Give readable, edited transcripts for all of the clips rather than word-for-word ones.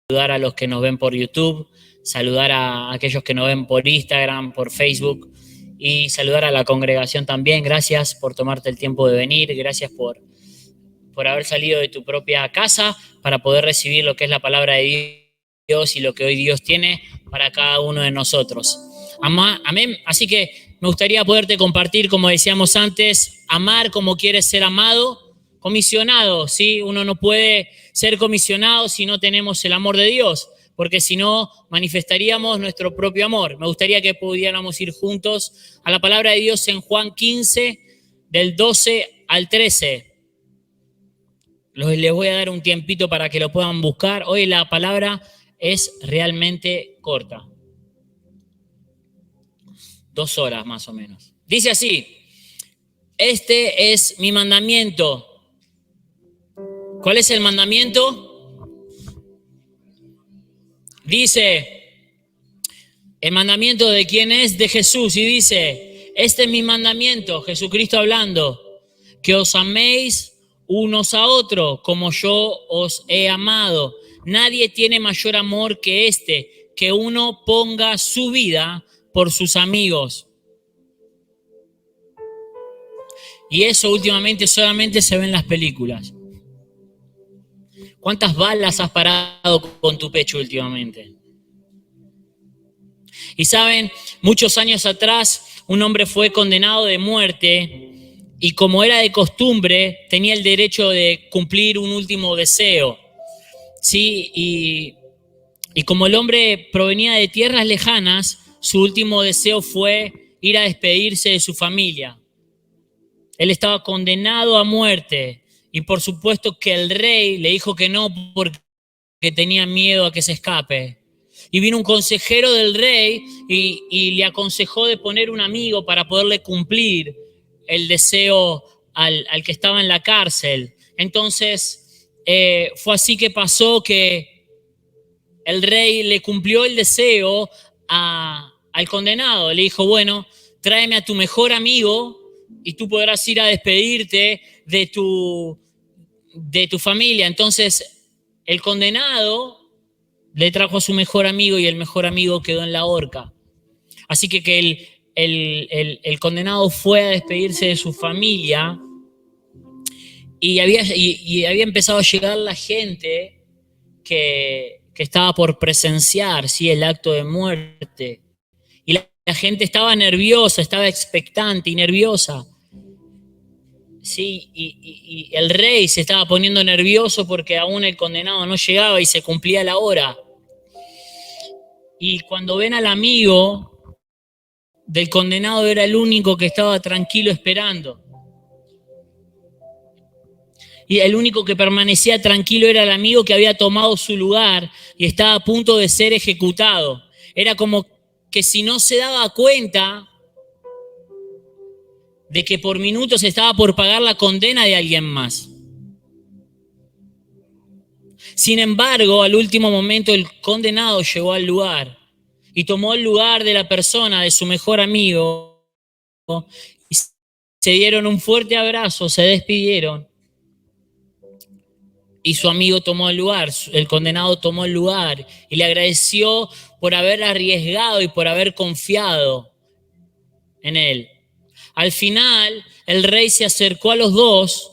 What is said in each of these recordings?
saludar a los que nos ven por YouTube, saludar a aquellos que nos ven por Instagram, por Facebook y saludar a la congregación también. Gracias por tomarte el tiempo de venir, gracias por haber salido de tu propia casa para poder recibir lo que es la palabra de Dios y lo que hoy Dios tiene para cada uno de nosotros. Amén. Así que me gustaría poderte compartir, como decíamos antes, amar como quieres ser amado, comisionado, ¿sí? Uno no puede ser comisionado si no tenemos el amor de Dios, porque si no manifestaríamos nuestro propio amor. Me gustaría que pudiéramos ir juntos a la palabra de Dios en Juan 15, del 12 al 13. Les voy a dar un tiempito para que lo puedan buscar. Hoy la palabra es realmente corta. 2 horas más o menos. Dice así: este es mi mandamiento. ¿Cuál es el mandamiento? Dice, el mandamiento de quién es, de Jesús, y dice, este es mi mandamiento, Jesucristo hablando, que os améis unos a otros como yo os he amado. Nadie tiene mayor amor que este, que uno ponga su vida por sus amigos. Y eso últimamente solamente se ve en las películas. ¿Cuántas balas has parado con tu pecho últimamente? Y saben, muchos años atrás un hombre fue condenado de muerte y como era de costumbre tenía el derecho de cumplir un último deseo. Sí, y como el hombre provenía de tierras lejanas, su último deseo fue ir a despedirse de su familia. Él estaba condenado a muerte y por supuesto que el rey le dijo que no porque tenía miedo a que se escape. Y vino un consejero del rey y le aconsejó de poner un amigo para poderle cumplir el deseo al que estaba en la cárcel. Entonces fue así que pasó que el rey le cumplió el deseo al condenado. Le dijo, bueno, tráeme a tu mejor amigo y tú podrás ir a despedirte de tu familia. Entonces el condenado le trajo a su mejor amigo y el mejor amigo quedó en la horca. Así que el condenado fue a despedirse de su familia y había empezado a llegar la gente que estaba por presenciar, ¿sí?, el acto de muerte. Y la gente estaba nerviosa, estaba expectante y nerviosa. Sí, y el rey se estaba poniendo nervioso porque aún el condenado no llegaba y se cumplía la hora. Y cuando ven al amigo del condenado, era el único que estaba tranquilo esperando. Y el único que permanecía tranquilo era el amigo que había tomado su lugar y estaba a punto de ser ejecutado. Era como que si no se daba cuenta de que por minutos estaba por pagar la condena de alguien más. Sin embargo, al último momento el condenado llegó al lugar y tomó el lugar de la persona, de su mejor amigo, y se dieron un fuerte abrazo, se despidieron y su amigo tomó el lugar, el condenado tomó el lugar y le agradeció por haber arriesgado y por haber confiado en él. Al final, el rey se acercó a los dos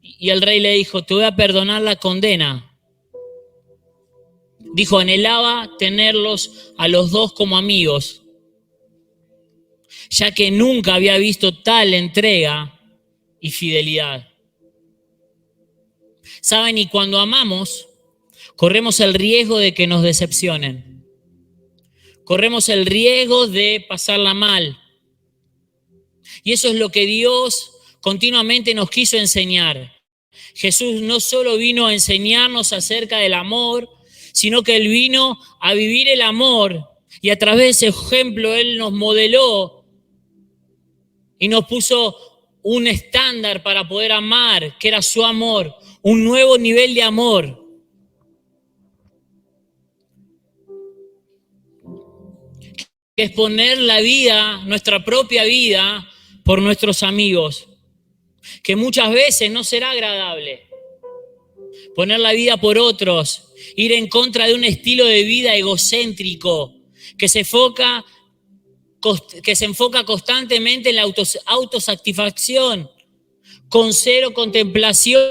y el rey le dijo, te voy a perdonar la condena. Dijo, anhelaba tenerlos a los dos como amigos, ya que nunca había visto tal entrega y fidelidad. ¿Saben? Y cuando amamos, corremos el riesgo de que nos decepcionen. Corremos el riesgo de pasarla mal. Y eso es lo que Dios continuamente nos quiso enseñar. Jesús no solo vino a enseñarnos acerca del amor, sino que Él vino a vivir el amor y a través de ese ejemplo Él nos modeló y nos puso un estándar para poder amar, que era su amor, un nuevo nivel de amor. Que es poner la vida, nuestra propia vida, por nuestros amigos, que muchas veces no será agradable. poner la vida por otros, ir en contra de un estilo de vida egocéntrico que se enfoca constantemente en la autosatisfacción, con cero contemplación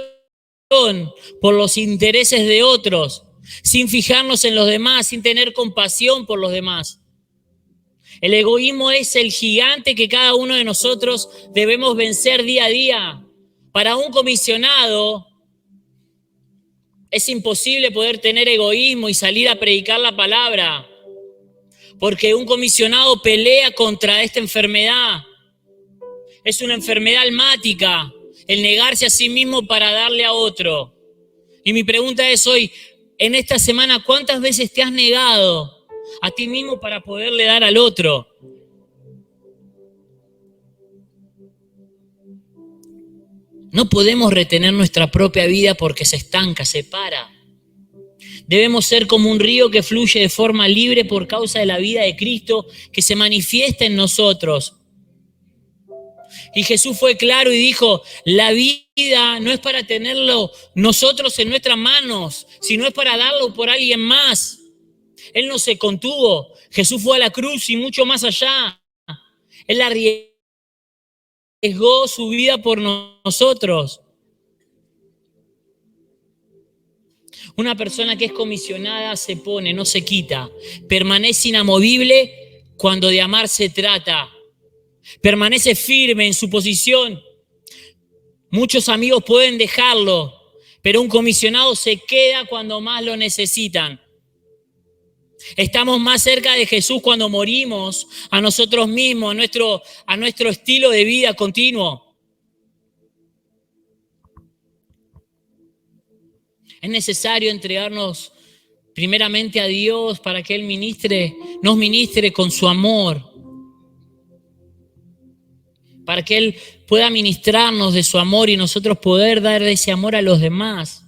por los intereses de otros, sin fijarnos en los demás, sin tener compasión por los demás. El egoísmo es el gigante que cada uno de nosotros debemos vencer día a día. Para un comisionado es imposible poder tener egoísmo y salir a predicar la palabra, porque un comisionado pelea contra esta enfermedad. Es una enfermedad almática, el negarse a sí mismo para darle a otro. Y mi pregunta es hoy, en esta semana, ¿cuántas veces te has negado a ti mismo para poderle dar al otro? No podemos retener nuestra propia vida porque se estanca, se para. Debemos ser como un río que fluye de forma libre por causa de la vida de Cristo que se manifiesta en nosotros. Y Jesús fue claro y dijo, la vida no es para tenerlo nosotros en nuestras manos, sino es para darlo por alguien más. Él no se contuvo. Jesús fue a la cruz y mucho más allá. Él arriesgó su vida por nosotros. Una persona que es comisionada se pone, no se quita. Permanece inamovible cuando de amar se trata. Permanece firme en su posición. Muchos amigos pueden dejarlo, pero un comisionado se queda cuando más lo necesitan. Estamos más cerca de Jesús cuando morimos a nosotros mismos, a nuestro estilo de vida continuo. Es necesario entregarnos primeramente a Dios para que Él nos ministre con su amor, para que Él pueda ministrarnos de su amor y nosotros poder dar ese amor a los demás.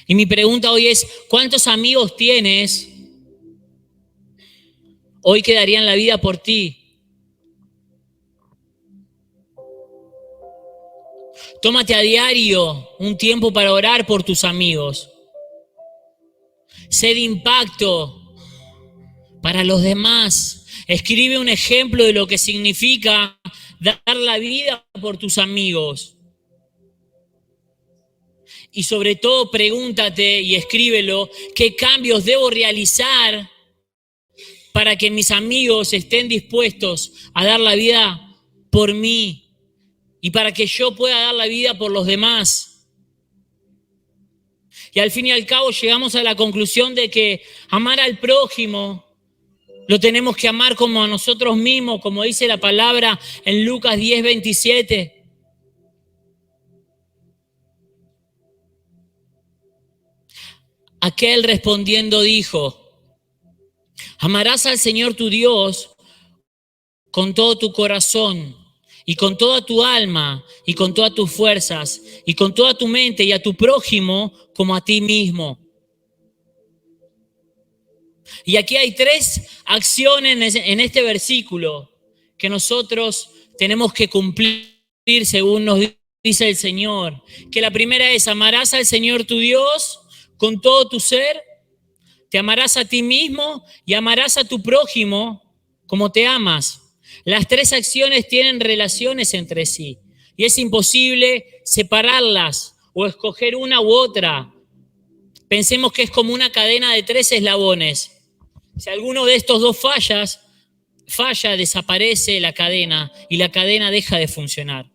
Y mi pregunta hoy es, ¿cuántos amigos tienes hoy que darían la vida por ti? Tómate a diario un tiempo para orar por tus amigos. Sé de impacto para los demás. Escribe un ejemplo de lo que significa dar la vida por tus amigos. Y sobre todo pregúntate y escríbelo, ¿qué cambios debo realizar para que mis amigos estén dispuestos a dar la vida por mí y para que yo pueda dar la vida por los demás? Y al fin y al cabo llegamos a la conclusión de que amar al prójimo lo tenemos que amar como a nosotros mismos, como dice la palabra en Lucas 10:27. Aquel respondiendo dijo, amarás al Señor tu Dios con todo tu corazón y con toda tu alma y con todas tus fuerzas y con toda tu mente y a tu prójimo como a ti mismo. Y aquí hay 3 acciones en este versículo que nosotros tenemos que cumplir según nos dice el Señor. Que la primera es, amarás al Señor tu Dios con todo tu ser, te amarás a ti mismo y amarás a tu prójimo como te amas. Las 3 acciones tienen relaciones entre sí y es imposible separarlas o escoger una u otra. Pensemos que es como una cadena de 3 eslabones. Si alguno de estos 2 falla, desaparece la cadena y la cadena deja de funcionar.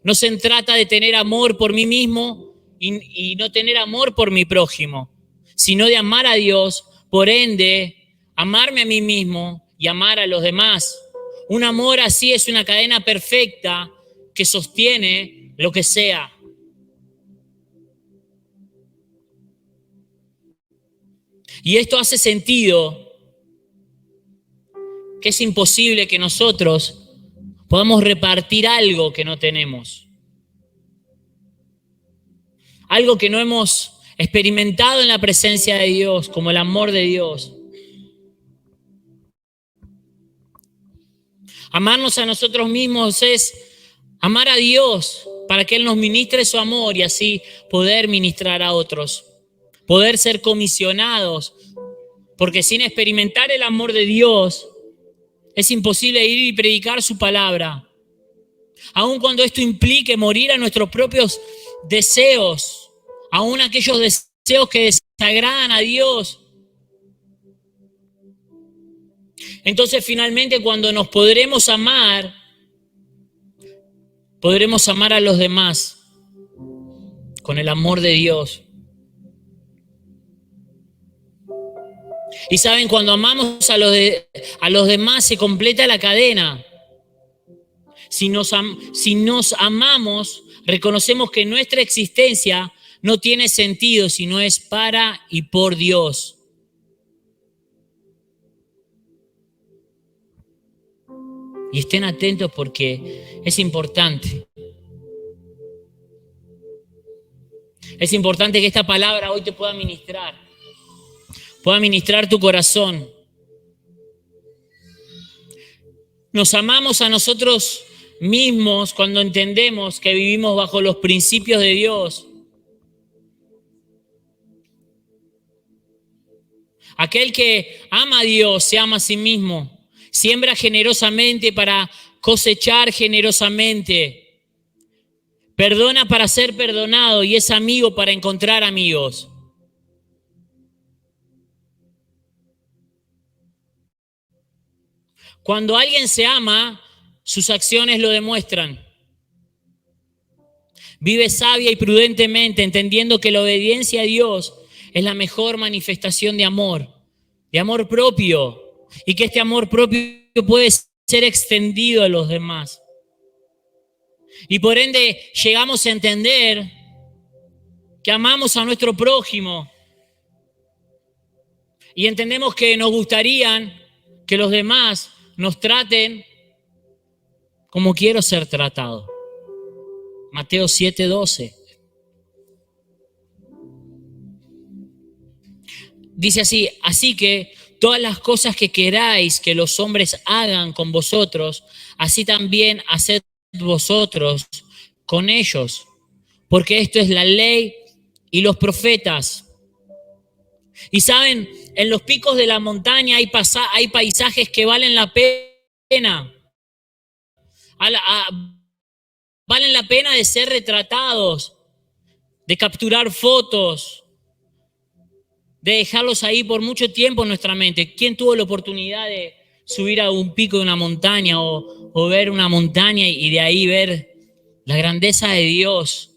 No se trata de tener amor por mí mismo y no tener amor por mi prójimo, sino de amar a Dios, por ende, amarme a mí mismo y amar a los demás. Un amor así es una cadena perfecta que sostiene lo que sea. Y esto hace sentido, que es imposible que nosotros podamos repartir algo que no tenemos. Algo que no hemos experimentado en la presencia de Dios, como el amor de Dios. Amarnos a nosotros mismos es amar a Dios para que Él nos ministre su amor y así poder ministrar a otros, poder ser comisionados, porque sin experimentar el amor de Dios es imposible ir y predicar su palabra, aun cuando esto implique morir a nuestros propios deseos, aun aquellos deseos que desagradan a Dios. Entonces finalmente cuando nos podremos amar a los demás con el amor de Dios. Y saben, cuando amamos a los demás se completa la cadena. Si nos amamos, reconocemos que nuestra existencia no tiene sentido si no es para y por Dios. Y estén atentos porque es importante. Es importante que esta palabra hoy te pueda ministrar tu corazón. Nos amamos a nosotros mismos cuando entendemos que vivimos bajo los principios de Dios. Aquel que ama a Dios se ama a sí mismo. Siembra generosamente para cosechar generosamente. Perdona para ser perdonado y es amigo para encontrar amigos. Cuando alguien se ama, sus acciones lo demuestran. Vive sabia y prudentemente, entendiendo que la obediencia a Dios es la mejor manifestación de amor propio, y que este amor propio puede ser extendido a los demás. Y por ende llegamos a entender que amamos a nuestro prójimo y entendemos que nos gustaría que los demás nos traten como quiero ser tratado. Mateo 7:12. Dice así que todas las cosas que queráis que los hombres hagan con vosotros, así también haced vosotros con ellos, porque esto es la ley y los profetas. Y saben, en los picos de la montaña hay paisajes que valen la pena. Valen la pena de ser retratados, de capturar fotos, de dejarlos ahí por mucho tiempo en nuestra mente. ¿Quién tuvo la oportunidad de subir a un pico de una montaña o ver una montaña y de ahí ver la grandeza de Dios?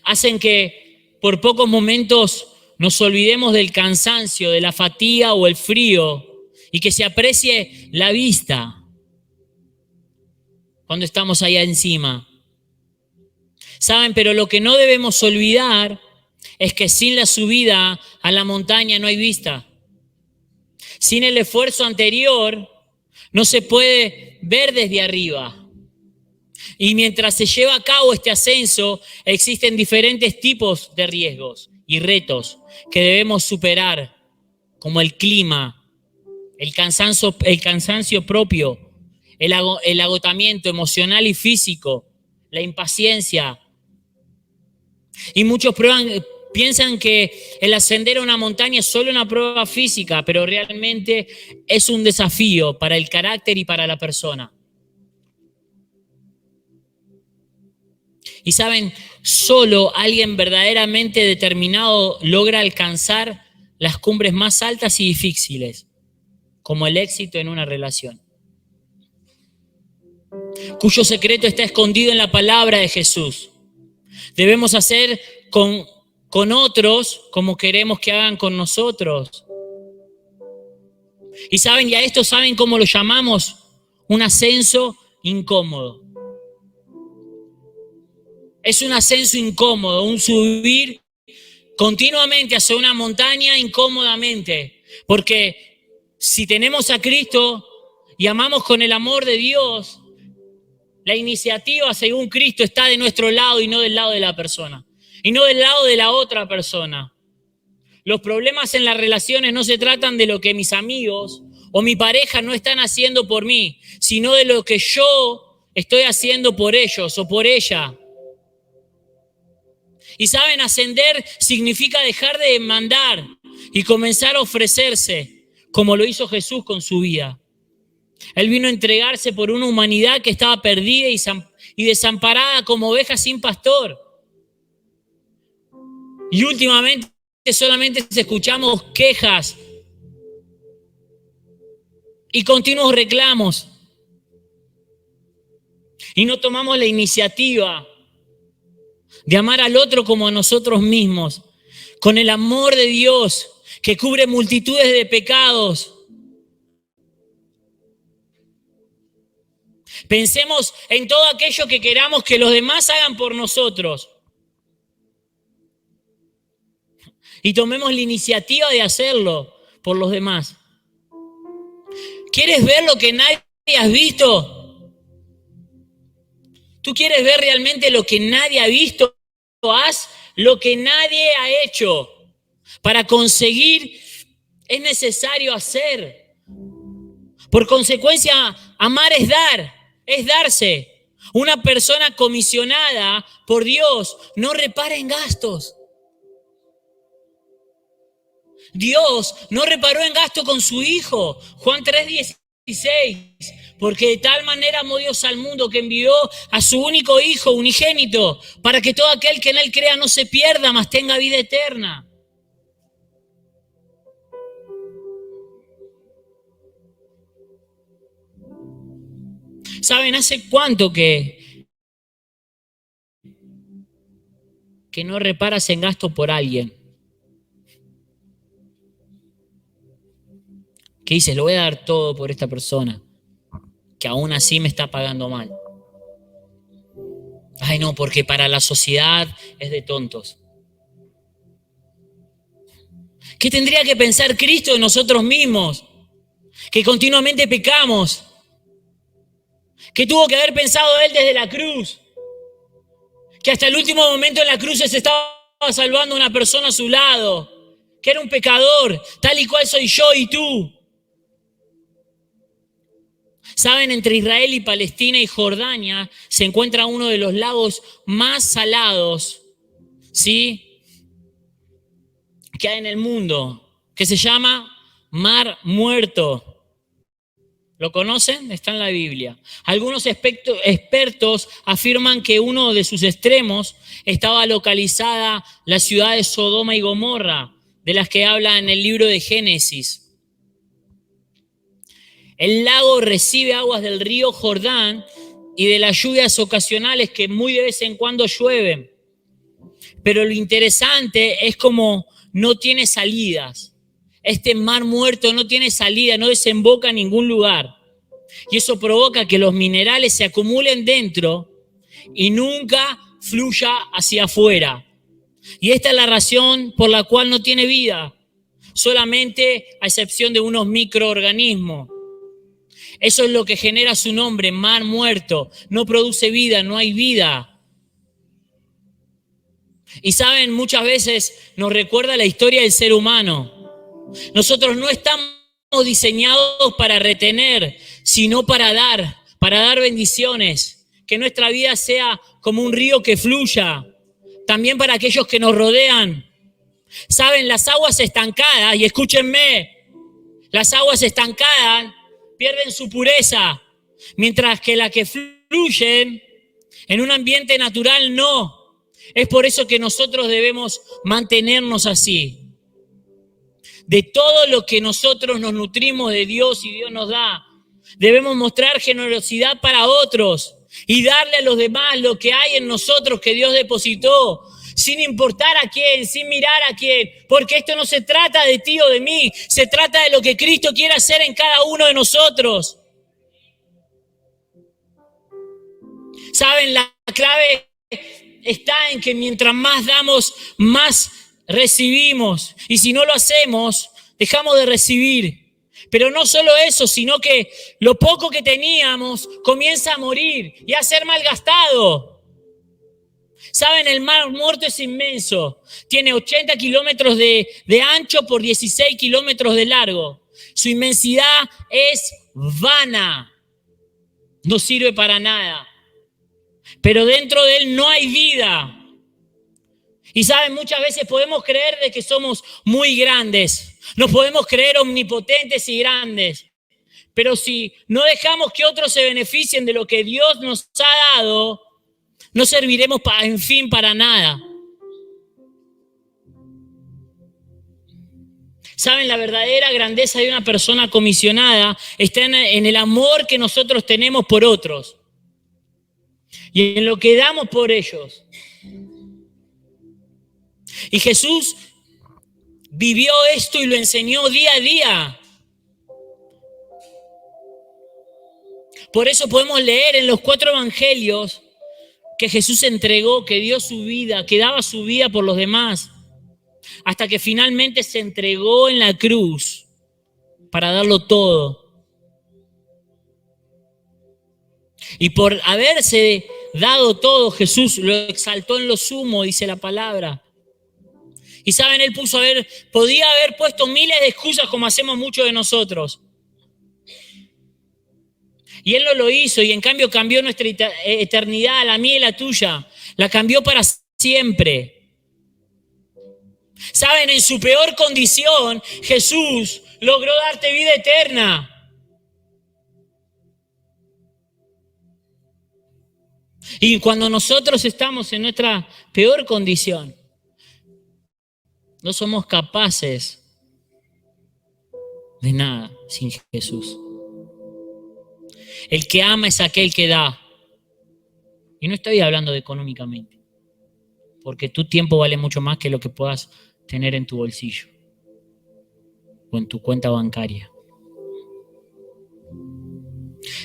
Hacen que por pocos momentos nos olvidemos del cansancio, de la fatiga o el frío y que se aprecie la vista cuando estamos allá encima. ¿Saben? Pero lo que no debemos olvidar es que sin la subida a la montaña no hay vista. Sin el esfuerzo anterior no se puede ver desde arriba. Y mientras se lleva a cabo este ascenso, existen diferentes tipos de riesgos y retos que debemos superar, como el clima, el cansancio propio, el agotamiento emocional y físico, la impaciencia. Y muchos piensan que el ascender a una montaña es solo una prueba física, pero realmente es un desafío para el carácter y para la persona. Y saben, solo alguien verdaderamente determinado logra alcanzar las cumbres más altas y difíciles, como el éxito en una relación, cuyo secreto está escondido en la palabra de Jesús. Debemos hacer con otros como queremos que hagan con nosotros. Y saben, y a esto saben cómo lo llamamos, un ascenso incómodo. Es un ascenso incómodo, un subir continuamente hacia una montaña incómodamente. Porque si tenemos a Cristo y amamos con el amor de Dios, la iniciativa según Cristo está de nuestro lado y no del lado de la persona. Y no del lado de la otra persona. Los problemas en las relaciones no se tratan de lo que mis amigos o mi pareja no están haciendo por mí, sino de lo que yo estoy haciendo por ellos o por ella. Y saben, ascender significa dejar de demandar y comenzar a ofrecerse, como lo hizo Jesús con su vida. Él vino a entregarse por una humanidad que estaba perdida y desamparada como oveja sin pastor. Y últimamente solamente escuchamos quejas y continuos reclamos. Y no tomamos la iniciativa de amar al otro como a nosotros mismos, con el amor de Dios que cubre multitudes de pecados. Pensemos en todo aquello que queramos que los demás hagan por nosotros. Y tomemos la iniciativa de hacerlo por los demás. ¿Quieres ver lo que nadie has visto? ¿Tú quieres ver realmente lo que nadie ha visto? Haz lo que nadie ha hecho. Para conseguir es necesario hacer. Por consecuencia, amar es dar, es darse. Una persona comisionada por Dios no repara en gastos. Dios no reparó en gasto con su Hijo. Juan 3:16. Porque de tal manera amó Dios al mundo que envió a su único Hijo unigénito, para que todo aquel que en Él crea no se pierda, mas tenga vida eterna. ¿Saben hace cuánto que no reparas en gasto por alguien? Que dices, lo voy a dar todo por esta persona, que aún así me está pagando mal. Ay, no, porque para la sociedad es de tontos. ¿Qué tendría que pensar Cristo de nosotros mismos? Que continuamente pecamos. ¿Qué tuvo que haber pensado Él desde la cruz? Que hasta el último momento en la cruz se estaba salvando a una persona a su lado, que era un pecador, tal y cual soy yo y tú. Saben, entre Israel y Palestina y Jordania se encuentra uno de los lagos más salados, ¿sí?, que hay en el mundo, que se llama Mar Muerto. ¿Lo conocen? Está en la Biblia. Algunos expertos afirman que uno de sus extremos estaba localizada la ciudad de Sodoma y Gomorra, de las que habla en el libro de Génesis. El lago recibe aguas del río Jordán y de las lluvias ocasionales que muy de vez en cuando llueven. Pero lo interesante es como no tiene salidas. Este mar muerto no tiene salida, no desemboca en ningún lugar. Y eso provoca que los minerales se acumulen dentro y nunca fluya hacia afuera. Y esta es la razón por la cual no tiene vida, solamente a excepción de unos microorganismos. Eso es lo que genera su nombre, mar muerto. No produce vida, no hay vida. Y saben, muchas veces nos recuerda la historia del ser humano. Nosotros no estamos diseñados para retener, sino para dar bendiciones. Que nuestra vida sea como un río que fluya. También para aquellos que nos rodean. Saben, las aguas estancadas, y escúchenme, las aguas estancadas pierden su pureza, mientras que las que fluyen en un ambiente natural no. Es por eso que nosotros debemos mantenernos así. De todo lo que nosotros nos nutrimos de Dios y Dios nos da, debemos mostrar generosidad para otros y darle a los demás lo que hay en nosotros que Dios depositó, sin importar a quién, sin mirar a quién, porque esto no se trata de ti o de mí, se trata de lo que Cristo quiere hacer en cada uno de nosotros. ¿Saben? La clave está en que mientras más damos, más recibimos. Y si no lo hacemos, dejamos de recibir. Pero no solo eso, sino que lo poco que teníamos comienza a morir y a ser malgastado. ¿Saben? El mar muerto es inmenso. Tiene 80 kilómetros de ancho por 16 kilómetros de largo. Su inmensidad es vana. No sirve para nada. pero dentro de él no hay vida. Y saben, muchas veces podemos creer de que somos muy grandes, nos podemos creer omnipotentes y grandes, pero si no dejamos que otros se beneficien de lo que Dios nos ha dado, no serviremos para nada. Saben, la verdadera grandeza de una persona comisionada está en el amor que nosotros tenemos por otros y en lo que damos por ellos. Y Jesús vivió esto y lo enseñó día a día. Por eso podemos leer en los 4 evangelios que Jesús entregó, que dio su vida, que daba su vida por los demás, hasta que finalmente se entregó en la cruz para darlo todo. Y por haberse dado todo, Jesús lo exaltó en lo sumo, dice la palabra. Y saben, él podía haber puesto miles de excusas como hacemos muchos de nosotros. Y él no lo hizo, y en cambio cambió nuestra eternidad, la mía y la tuya. La cambió para siempre. Saben, en su peor condición, Jesús logró darte vida eterna. Y cuando nosotros estamos en nuestra peor condición, no somos capaces de nada sin Jesús. El que ama es aquel que da. Y no estoy hablando de económicamente, porque tu tiempo vale mucho más que lo que puedas tener en tu bolsillo o en tu cuenta bancaria.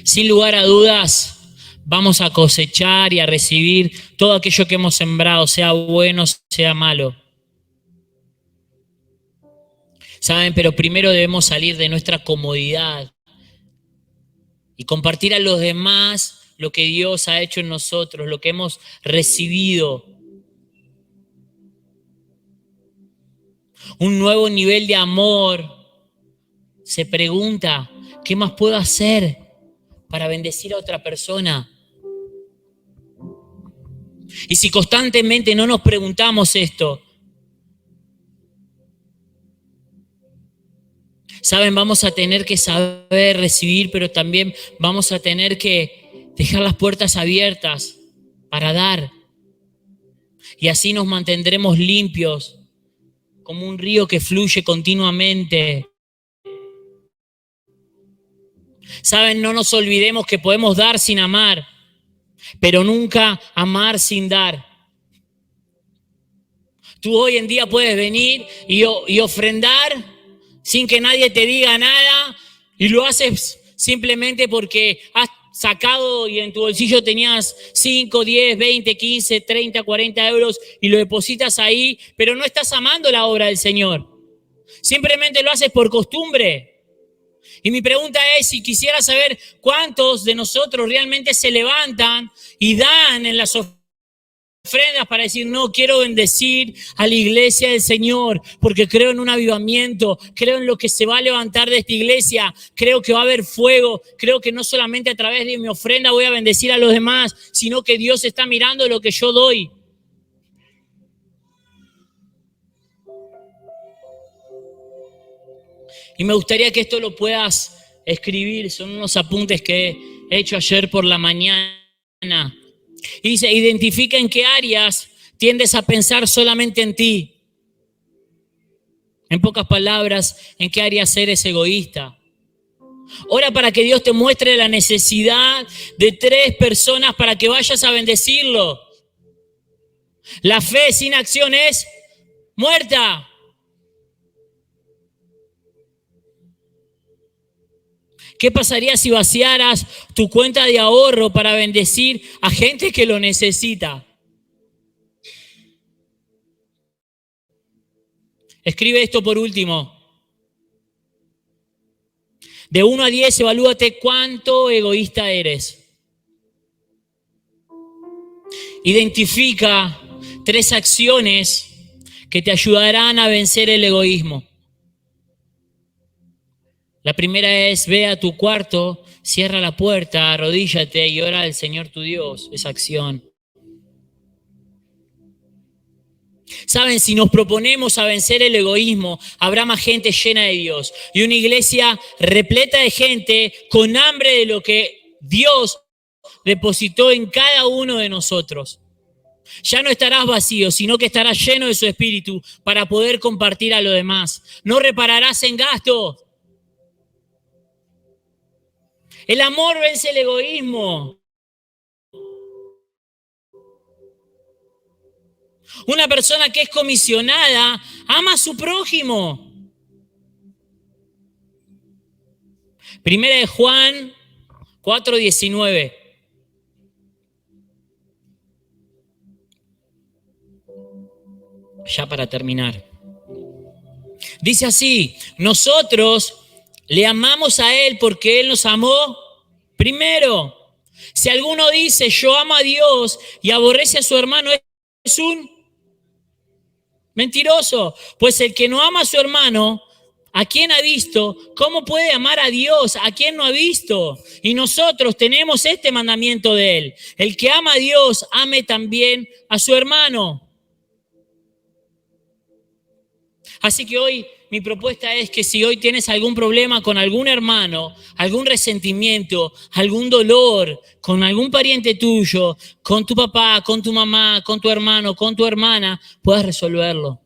Sin lugar a dudas, vamos a cosechar y a recibir todo aquello que hemos sembrado, sea bueno, sea malo. ¿Saben? Pero primero debemos salir de nuestra comodidad y compartir a los demás lo que Dios ha hecho en nosotros, lo que hemos recibido. Un nuevo nivel de amor se pregunta, ¿qué más puedo hacer para bendecir a otra persona? Y si constantemente no nos preguntamos esto, saben, vamos a tener que saber recibir, pero también vamos a tener que dejar las puertas abiertas para dar. Y así nos mantendremos limpios, como un río que fluye continuamente. Saben, no nos olvidemos que podemos dar sin amar, pero nunca amar sin dar. Tú hoy en día puedes venir y ofrendar sin que nadie te diga nada, y lo haces simplemente porque has sacado y en tu bolsillo tenías 5, 10, 20, 15, 30, 40 euros y lo depositas ahí, pero no estás amando la obra del Señor. Simplemente lo haces por costumbre. Y mi pregunta es, si quisiera saber cuántos de nosotros realmente se levantan y dan en las ofrendas para decir, no, quiero bendecir a la iglesia del Señor porque creo en un avivamiento, creo en lo que se va a levantar de esta iglesia, creo que va a haber fuego, creo que no solamente a través de mi ofrenda voy a bendecir a los demás, sino que Dios está mirando lo que yo doy. Y me gustaría que esto lo puedas escribir, son unos apuntes que he hecho ayer por la mañana. Y dice, identifica en qué áreas tiendes a pensar solamente en ti. En pocas palabras, en qué áreas eres egoísta. Ora para que Dios te muestre la necesidad de 3 personas para que vayas a bendecirlo. La fe sin acción es muerta. ¿Qué pasaría si vaciaras tu cuenta de ahorro para bendecir a gente que lo necesita? Escribe esto por último. De 1 a 10, evalúate cuánto egoísta eres. Identifica 3 acciones que te ayudarán a vencer el egoísmo. La primera es, ve a tu cuarto, cierra la puerta, arrodíllate y ora al Señor tu Dios, esa acción. Saben, si nos proponemos a vencer el egoísmo, habrá más gente llena de Dios y una iglesia repleta de gente con hambre de lo que Dios depositó en cada uno de nosotros. Ya no estarás vacío, sino que estarás lleno de su espíritu para poder compartir a los demás. No repararás en gastos. El amor vence el egoísmo. Una persona que es comisionada ama a su prójimo. Primera de Juan 4:19. Ya para terminar. Dice así, nosotros le amamos a Él porque Él nos amó primero. Si alguno dice, yo amo a Dios y aborrece a su hermano, es un mentiroso. Pues el que no ama a su hermano, ¿a quién ha visto? ¿Cómo puede amar a Dios? ¿A quién no ha visto? Y nosotros tenemos este mandamiento de Él. El que ama a Dios, ame también a su hermano. Así que hoy mi propuesta es que si hoy tienes algún problema con algún hermano, algún resentimiento, algún dolor, con algún pariente tuyo, con tu papá, con tu mamá, con tu hermano, con tu hermana, puedas resolverlo.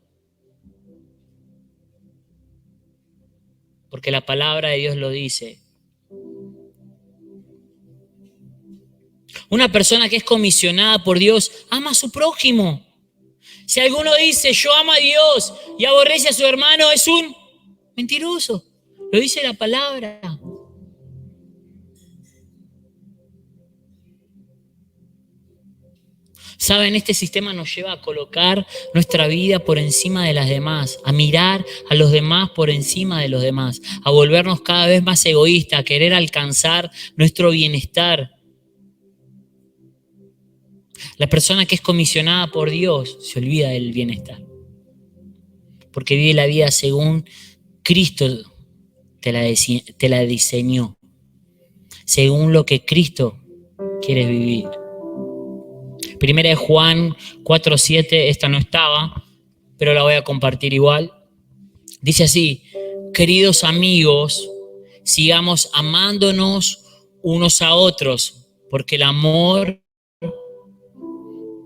Porque la palabra de Dios lo dice. Una persona que es comisionada por Dios ama a su prójimo. Si alguno dice, yo amo a Dios y aborrece a su hermano, es un mentiroso. Lo dice la palabra. Saben, este sistema nos lleva a colocar nuestra vida por encima de las demás, a mirar a los demás por encima de los demás, a volvernos cada vez más egoístas, a querer alcanzar nuestro bienestar. La persona que es comisionada por Dios se olvida del bienestar, porque vive la vida según Cristo te la diseñó, según lo que Cristo quiere vivir. Primera de Juan 4:7, esta no estaba, pero la voy a compartir igual. Dice así, queridos amigos, sigamos amándonos unos a otros, porque el amor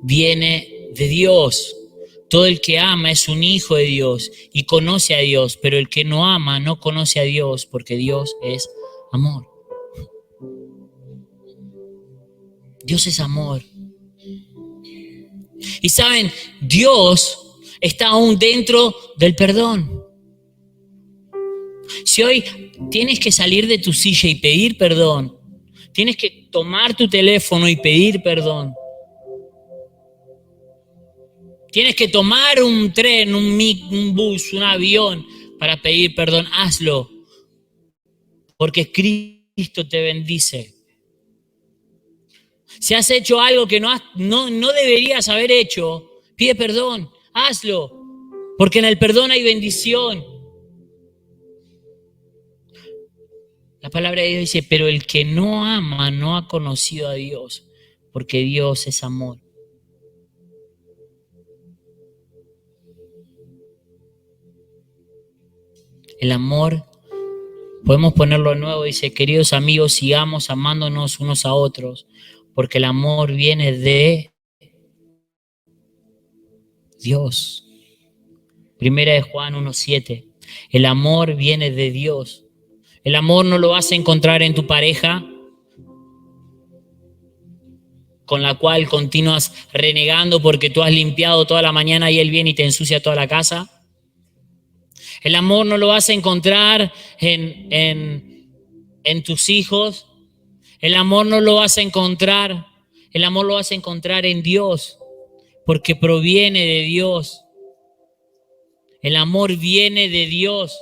viene de Dios. Todo el que ama es un hijo de Dios y conoce a Dios, pero el que no ama no conoce a Dios, porque Dios es amor. Dios es amor. Y saben, Dios está aún dentro del perdón. Si hoy tienes que salir de tu silla y pedir perdón, tienes que tomar tu teléfono y pedir perdón. Tienes que tomar un tren, un bus, un avión para pedir perdón. Hazlo, porque Cristo te bendice. Si has hecho algo que no deberías haber hecho, pide perdón, hazlo, porque en el perdón hay bendición. La palabra de Dios dice, pero el que no ama no ha conocido a Dios, porque Dios es amor. El amor, podemos ponerlo de nuevo, dice, queridos amigos, sigamos amándonos unos a otros, porque el amor viene de Dios. Primera de Juan 1:7. El amor viene de Dios. El amor no lo vas a encontrar en tu pareja, con la cual continúas renegando porque tú has limpiado toda la mañana y él viene y te ensucia toda la casa. El amor no lo vas a encontrar en tus hijos. El amor no lo vas a encontrar. El amor lo vas a encontrar en Dios, porque proviene de Dios. El amor viene de Dios.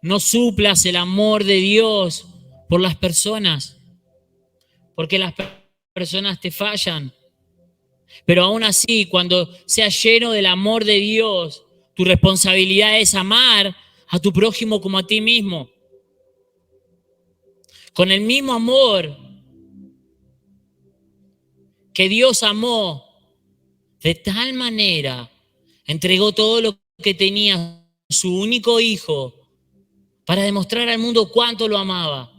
No suplas el amor de Dios por las personas, porque las personas te fallan. Pero aún así, cuando seas lleno del amor de Dios, tu responsabilidad es amar a tu prójimo como a ti mismo. Con el mismo amor que Dios amó, de tal manera entregó todo lo que tenía, su único hijo, para demostrar al mundo cuánto lo amaba.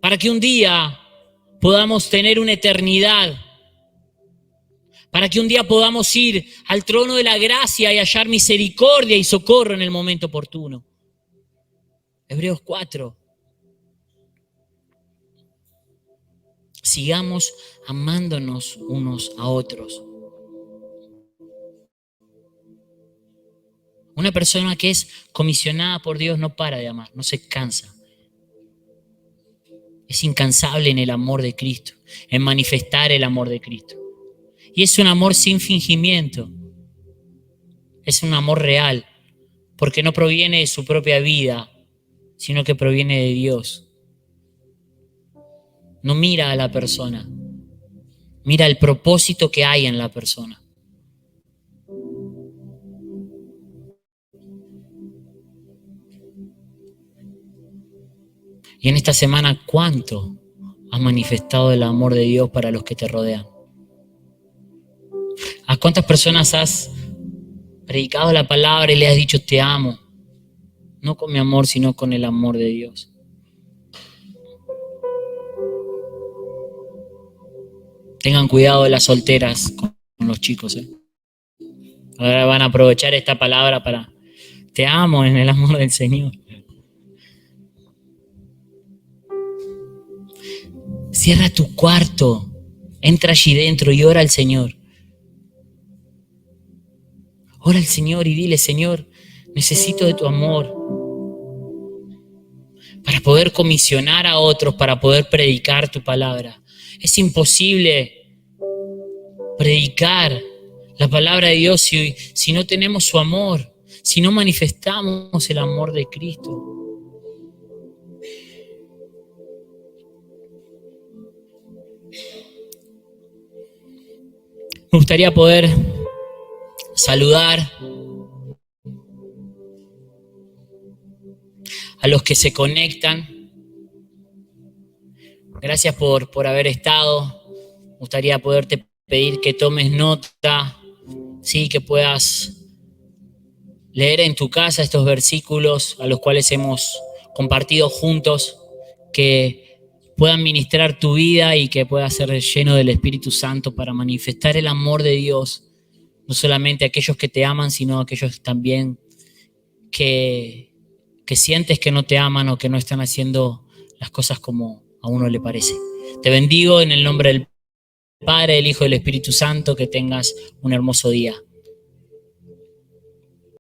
Para que un día podamos tener una eternidad. Para que un día podamos ir al trono de la gracia y hallar misericordia y socorro en el momento oportuno. Hebreos 4. Sigamos amándonos unos a otros. Una persona que es comisionada por Dios no para de amar, no se cansa. Es incansable en el amor de Cristo, en manifestar el amor de Cristo. Y es un amor sin fingimiento. Es un amor real, porque no proviene de su propia vida, sino que proviene de Dios. No mira a la persona, mira el propósito que hay en la persona. Y en esta semana, ¿cuánto has manifestado el amor de Dios para los que te rodean? ¿A cuántas personas has predicado la palabra y le has dicho te amo? No con mi amor, sino con el amor de Dios. Tengan cuidado de las solteras con los chicos. Ahora van a aprovechar esta palabra para te amo en el amor del Señor. Cierra tu cuarto, entra allí dentro y ora al Señor. Ora al Señor y dile, Señor, necesito de tu amor para poder comisionar a otros, para poder predicar tu palabra. Es imposible predicar la palabra de Dios si no tenemos su amor, si no manifestamos el amor de Cristo. Me gustaría poder saludar a los que se conectan. Gracias por haber estado. Me gustaría poderte pedir que tomes nota, sí, que puedas leer en tu casa estos versículos a los cuales hemos compartido juntos, que puedan ministrar tu vida y que puedas ser lleno del Espíritu Santo para manifestar el amor de Dios, no solamente a aquellos que te aman, sino a aquellos también que sientes que no te aman o que no están haciendo las cosas como a uno le parece. Te bendigo en el nombre del Padre, del Hijo y del Espíritu Santo. Que tengas un hermoso día.